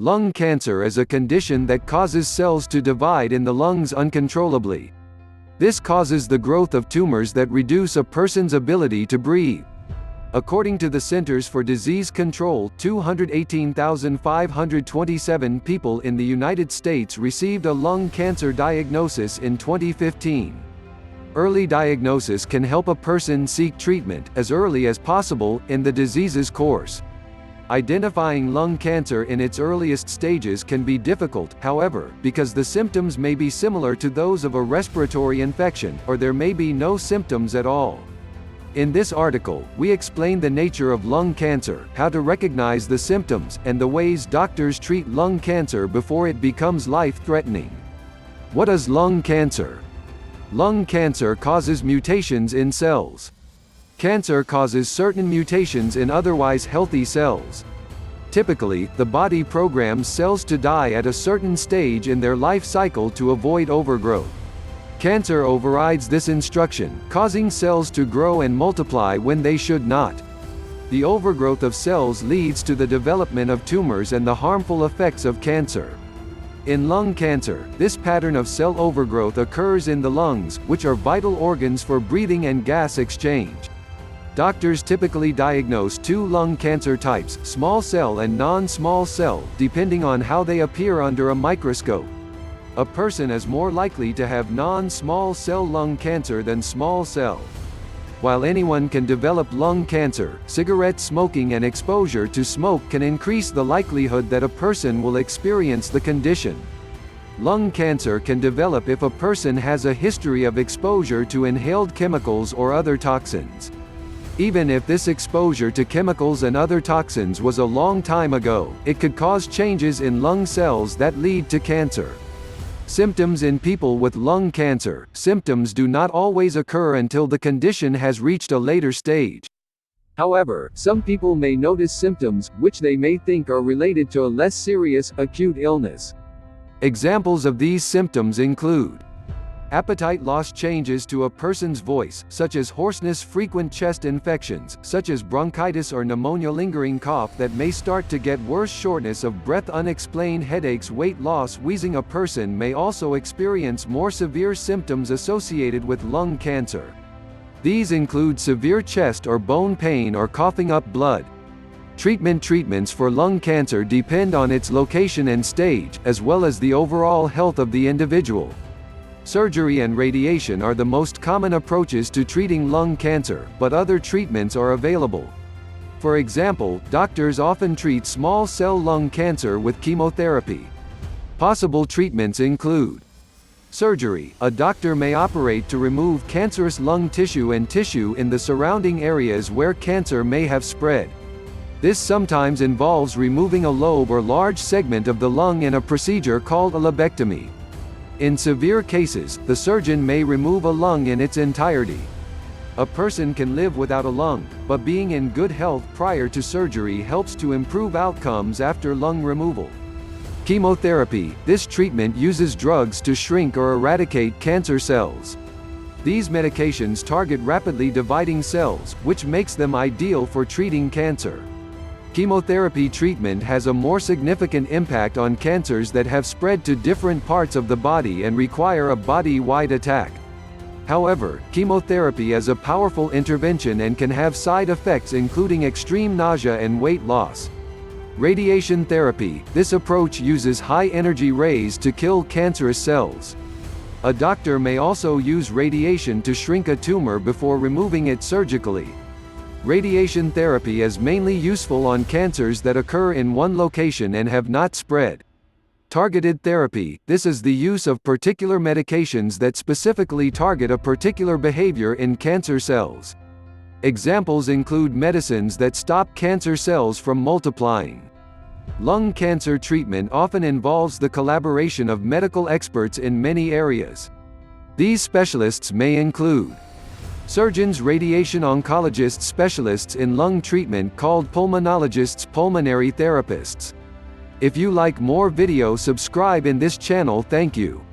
Lung cancer is a condition that causes cells to divide in the lungs uncontrollably. This causes the growth of tumors that reduce a person's ability to breathe. According to the Centers for Disease Control, 218,527 people in the United States received a lung cancer diagnosis in 2015. Early diagnosis can help a person seek treatment as early as possible in the disease's course. Identifying lung cancer in its earliest stages can be difficult, however, because the symptoms may be similar to those of a respiratory infection, or there may be no symptoms at all. In this article, we explain the nature of lung cancer, how to recognize the symptoms, and the ways doctors treat lung cancer before it becomes life-threatening. What is lung cancer? Lung cancer causes mutations in cells. Cancer causes certain mutations in otherwise healthy cells. Typically, the body programs cells to die at a certain stage in their life cycle to avoid overgrowth. Cancer overrides this instruction, causing cells to grow and multiply when they should not. The overgrowth of cells leads to the development of tumors and the harmful effects of cancer. In lung cancer, this pattern of cell overgrowth occurs in the lungs, which are vital organs for breathing and gas exchange. Doctors typically diagnose two lung cancer types, small cell and non-small cell, depending on how they appear under a microscope. A person is more likely to have non-small cell lung cancer than small cell. While anyone can develop lung cancer, cigarette smoking and exposure to smoke can increase the likelihood that a person will experience the condition. Lung cancer can develop if a person has a history of exposure to inhaled chemicals or other toxins. Even if this exposure to chemicals and other toxins was a long time ago, it could cause changes in lung cells that lead to cancer. Symptoms in people with lung cancer. Symptoms do not always occur until the condition has reached a later stage. However, some people may notice symptoms, which they may think are related to a less serious, acute illness. Examples of these symptoms include appetite loss, changes to a person's voice, such as hoarseness, frequent chest infections, such as bronchitis or pneumonia, lingering cough that may start to get worse, shortness of breath, unexplained headaches, weight loss, wheezing. A person may also experience more severe symptoms associated with lung cancer. These include severe chest or bone pain or coughing up blood. Treatments for lung cancer depend on its location and stage, as well as the overall health of the individual. Surgery and radiation are the most common approaches to treating lung cancer, but other treatments are available. For example, doctors often treat small cell lung cancer with chemotherapy. Possible treatments include surgery. A doctor may operate to remove cancerous lung tissue and tissue in the surrounding areas where cancer may have spread. This sometimes involves removing a lobe or large segment of the lung in a procedure called a lobectomy. In severe cases, the surgeon may remove a lung in its entirety. A person can live without a lung, but being in good health prior to surgery helps to improve outcomes after lung removal. Chemotherapy. This treatment uses drugs to shrink or eradicate cancer cells. These medications target rapidly dividing cells, which makes them ideal for treating cancer. Chemotherapy treatment has a more significant impact on cancers that have spread to different parts of the body and require a body-wide attack. However, chemotherapy is a powerful intervention and can have side effects including extreme nausea and weight loss. Radiation therapy. This approach uses high-energy rays to kill cancerous cells. A doctor may also use radiation to shrink a tumor before removing it surgically. Radiation therapy is mainly useful on cancers that occur in one location and have not spread. Targeted therapy. This is the use of particular medications that specifically target a particular behavior in cancer cells. Examples include medicines that stop cancer cells from multiplying. Lung cancer treatment often involves the collaboration of medical experts in many areas. These specialists may include surgeons, radiation oncologists, specialists in lung treatment called pulmonologists, pulmonary therapists. If you like more video, subscribe in this channel. Thank you.